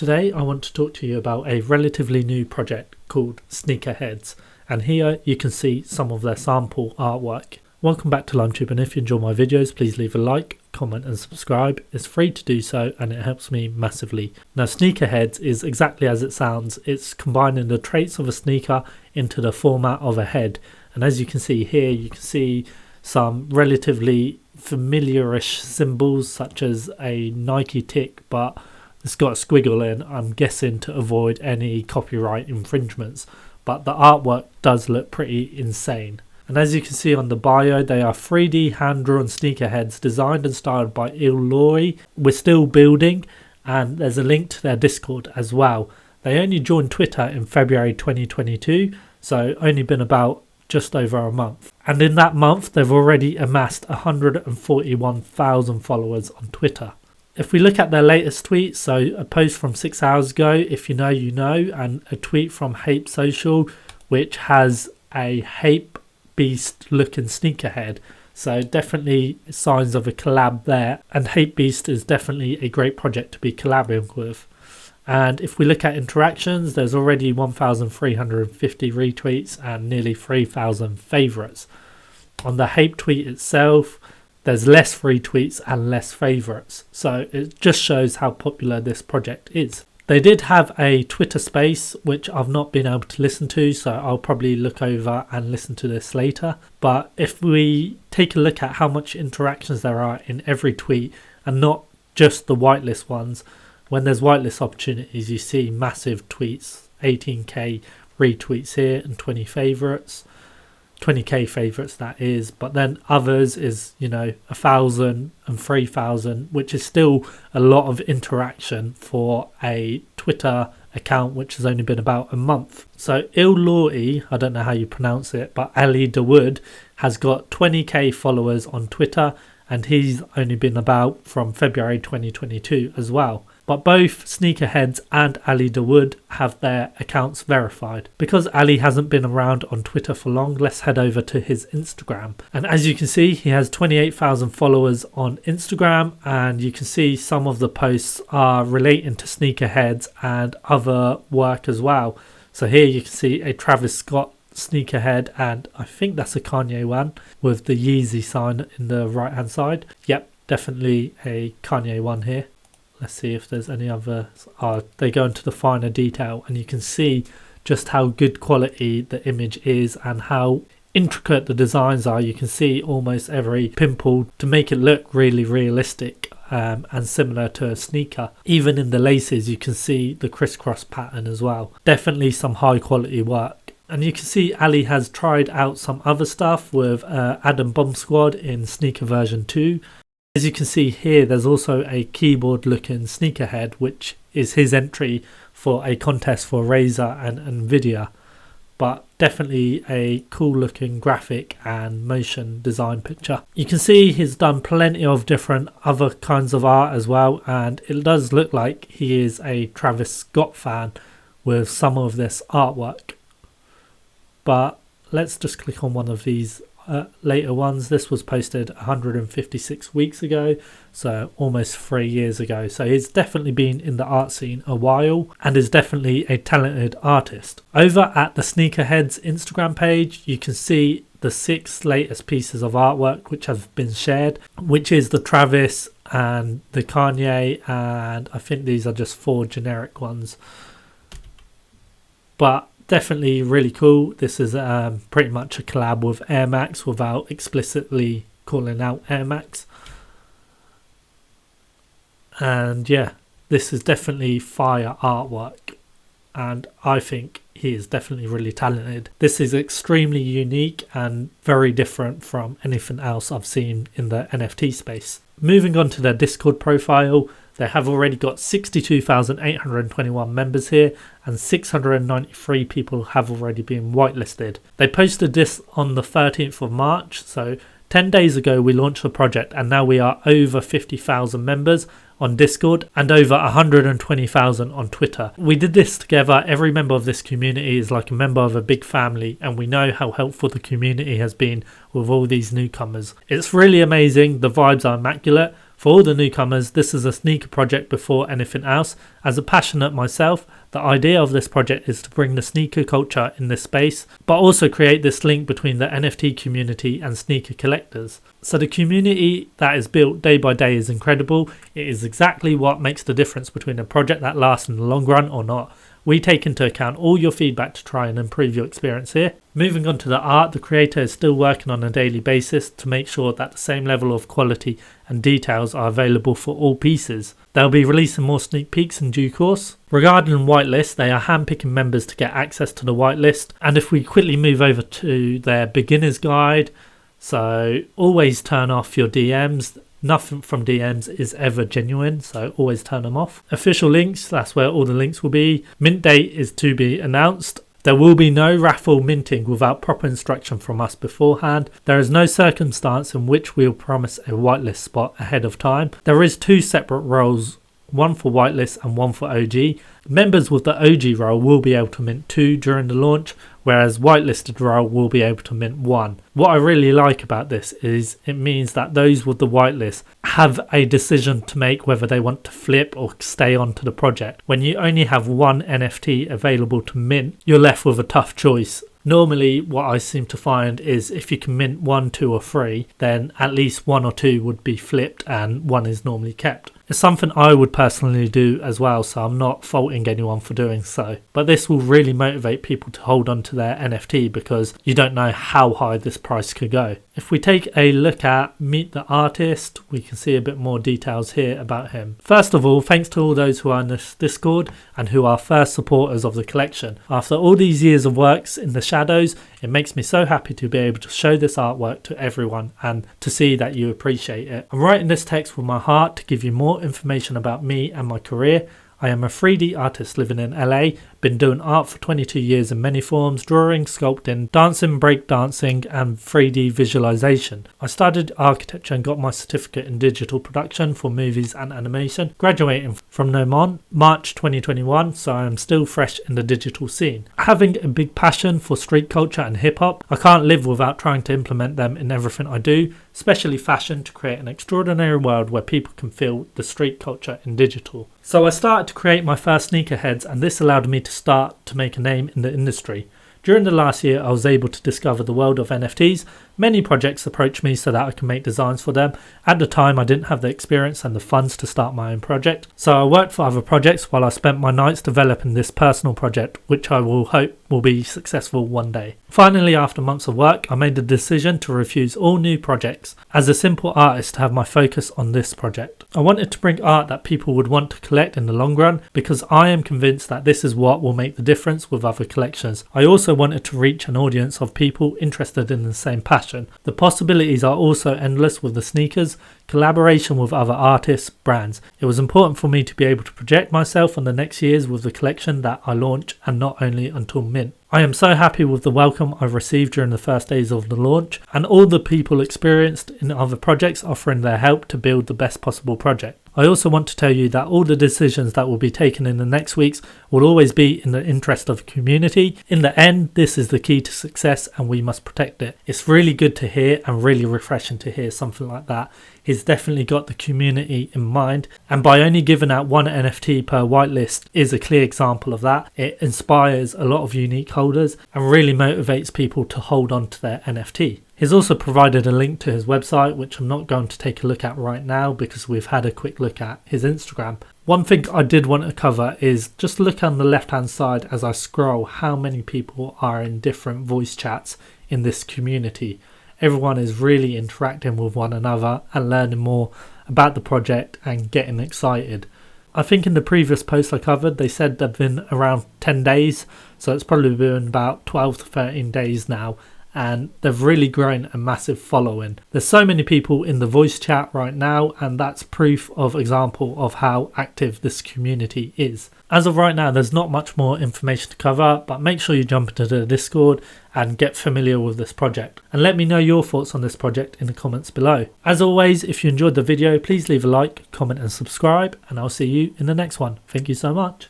Today I want to talk to you about a relatively new project called Sneakerheads, and here you can see some of their sample artwork. Welcome back to LimeTube, and if you enjoy my videos, please leave a like, comment and subscribe. It's free to do so and it helps me massively. Now Sneakerheads is exactly as it sounds. It's combining the traits of a sneaker into the format of a head, and as you can see here, you can see some relatively familiarish symbols such as a Nike tick, but it's got a squiggle in, I'm guessing to avoid any copyright infringements, but the artwork does look pretty insane. And as you can see on the bio, they are 3D hand-drawn sneakerheads designed and styled by Ilori. We're still building, and there's a link to their Discord as well. They only joined Twitter in February 2022, so only been about just over a month. And in that month, they've already amassed 141,000 followers on Twitter. If we look at their latest tweet, so a post from 6 hours ago, if you know, you know, and a tweet from Hape Social, which has a Hape Beast looking sneakerhead. So definitely signs of a collab there. And Hape Beast is definitely a great project to be collaborating with. And if we look at interactions, there's already 1,350 retweets and nearly 3,000 favorites. On the Hape tweet itself, there's less retweets and less favorites, so it just shows how popular this project is. They did have a Twitter space, which I've not been able to listen to, so I'll probably look over and listen to this later. But if we take a look at how much interactions there are in every tweet, and not just the whitelist ones, when there's whitelist opportunities, you see massive tweets, 18k retweets here and 20k favorites that is, but then others is 1,000 and 3,000, which is still a lot of interaction for a Twitter account which has only been about a month. So Ilori, I don't know how you pronounce it, but Ali Dawood has got 20k followers on Twitter, and he's only been about from February 2022 as well. But both Sneakerheads and Ali Dawood have their accounts verified. Because Ali hasn't been around on Twitter for long, let's head over to his Instagram. And as you can see, he has 28,000 followers on Instagram, and you can see some of the posts are relating to Sneakerheads and other work as well. So here you can see a Travis Scott sneakerhead, and I think that's a Kanye one with the Yeezy sign in the right hand side. Yep, definitely a Kanye one here. Let's see if there's any other. They go into the finer detail, and you can see just how good quality the image is and how intricate the designs are. You can see almost every pimple to make it look really realistic and similar to a sneaker. Even in the laces you can see the crisscross pattern as well. Definitely some high quality work. And you can see Ali has tried out some other stuff with Adam Bomb Squad in sneaker version 2. As you can see here, there's also a keyboard looking sneakerhead, which is his entry for a contest for Razer and Nvidia. But definitely a cool looking graphic and motion design picture. You can see he's done plenty of different other kinds of art as well, and it does look like he is a Travis Scott fan with some of this artwork. But let's just click on one of these later ones. This was posted 156 weeks ago, so almost 3 years ago. So he's definitely been in the art scene a while and is definitely a talented artist. Over at the Sneakerheads Instagram page, you can see the 6 latest pieces of artwork which have been shared, which is the Travis and the Kanye, and I think these are just 4 generic ones. But definitely really cool. This is pretty much a collab with Air Max without explicitly calling out Air Max. And yeah, this is definitely fire artwork, and I think he is definitely really talented. This is extremely unique and very different from anything else I've seen in the NFT space. Moving on to their Discord profile, they have already got 62,821 members here, and 693 people have already been whitelisted. They posted this on the 13th of March, so 10 days ago we launched the project, and now we are over 50,000 members on Discord and over 120,000 on Twitter. We did this together. Every member of this community is like a member of a big family, and we know how helpful the community has been with all these newcomers. It's really amazing. The vibes are immaculate. For all the newcomers, this is a sneaker project before anything else, As a passionate myself, the idea of this project is to bring the sneaker culture in this space, but also create this link between the NFT community and sneaker collectors. So the community that is built day by day is incredible. It is exactly what makes the difference between a project that lasts in the long run or not. We take into account all your feedback to try and improve your experience here. Moving on to the art, the creator is still working on a daily basis to make sure that the same level of quality and details are available for all pieces. They'll be releasing more sneak peeks in due course. Regarding whitelist, they are handpicking members to get access to the whitelist, and if we quickly move over to their beginner's guide, so always turn off your DMs. Nothing from DMs is ever genuine, so always turn them off. Official links, that's where all the links will be. Mint date is to be announced. There will be no raffle minting without proper instruction from us beforehand. There is no circumstance in which we'll promise a whitelist spot ahead of time. There is 2 separate roles, one for whitelist and one for OG. Members with the OG role will be able to mint 2 during the launch, whereas whitelisted role will be able to mint 1. What I really like about this is it means that those with the whitelist have a decision to make whether they want to flip or stay on to the project. When you only have one NFT available to mint, you're left with a tough choice. Normally what I seem to find is if you can mint 1, 2 or 3, then at least 1 or 2 would be flipped and 1 is normally kept. It's something I would personally do as well, so I'm not faulting anyone for doing so. But this will really motivate people to hold on to their NFT because you don't know how high this price could go. If we take a look at Meet the Artist, we can see a bit more details here about him. First of all, thanks to all those who are in this Discord and who are first supporters of the collection. After all these years of works in the shadows, it makes me so happy to be able to show this artwork to everyone and to see that you appreciate it. I'm writing this text with my heart to give you more information about me and my career. I am a 3D artist living in LA, been doing art for 22 years in many forms, drawing, sculpting, dancing, breakdancing and 3D visualization. I studied architecture and got my certificate in digital production for movies and animation, graduating from Nomon, March 2021, so I am still fresh in the digital scene. Having a big passion for street culture and hip hop, I can't live without trying to implement them in everything I do, especially fashion, to create an extraordinary world where people can feel the street culture in digital. So I started to create my first sneakerheads, and this allowed me to start to make a name in the industry. During the last year, I was able to discover the world of NFTs. Many projects approached me so that I can make designs for them. At the time, I didn't have the experience and the funds to start my own project. So I worked for other projects while I spent my nights developing this personal project, which I will hope will be successful one day. Finally, after months of work, I made the decision to refuse all new projects. As a simple artist, to have my focus on this project. I wanted to bring art that people would want to collect in the long run because I am convinced that this is what will make the difference with other collections. I also wanted to reach an audience of people interested in the same passion. The possibilities are also endless with the sneakers, collaboration with other artists, brands. It was important for me to be able to project myself on the next years with the collection that I launch and not only until mint. I am so happy with the welcome I've received during the first days of the launch and all the people experienced in other projects offering their help to build the best possible project. I also want to tell you that all the decisions that will be taken in the next weeks will always be in the interest of the community. In the end, this is the key to success and we must protect it. It's really good to hear and really refreshing to hear something like that. He's definitely got the community in mind, and by only giving out one NFT per whitelist is a clear example of that. It inspires a lot of unique holders and really motivates people to hold on to their NFT. He's also provided a link to his website, which I'm not going to take a look at right now because we've had a quick look at his Instagram. One thing I did want to cover is just look on the left hand side as I scroll how many people are in different voice chats in this community. Everyone is really interacting with one another and learning more about the project and getting excited. I think in the previous post I covered, they said they've been around 10 days, so it's probably been about 12 to 13 days now, and they've really grown a massive following. There's so many people in the voice chat right now, and that's proof of example of how active this community is. As of right now, there's not much more information to cover, but make sure you jump into the Discord and get familiar with this project. And let me know your thoughts on this project in the comments below. As always, if you enjoyed the video, please leave a like, comment and subscribe, and I'll see you in the next one. Thank you so much.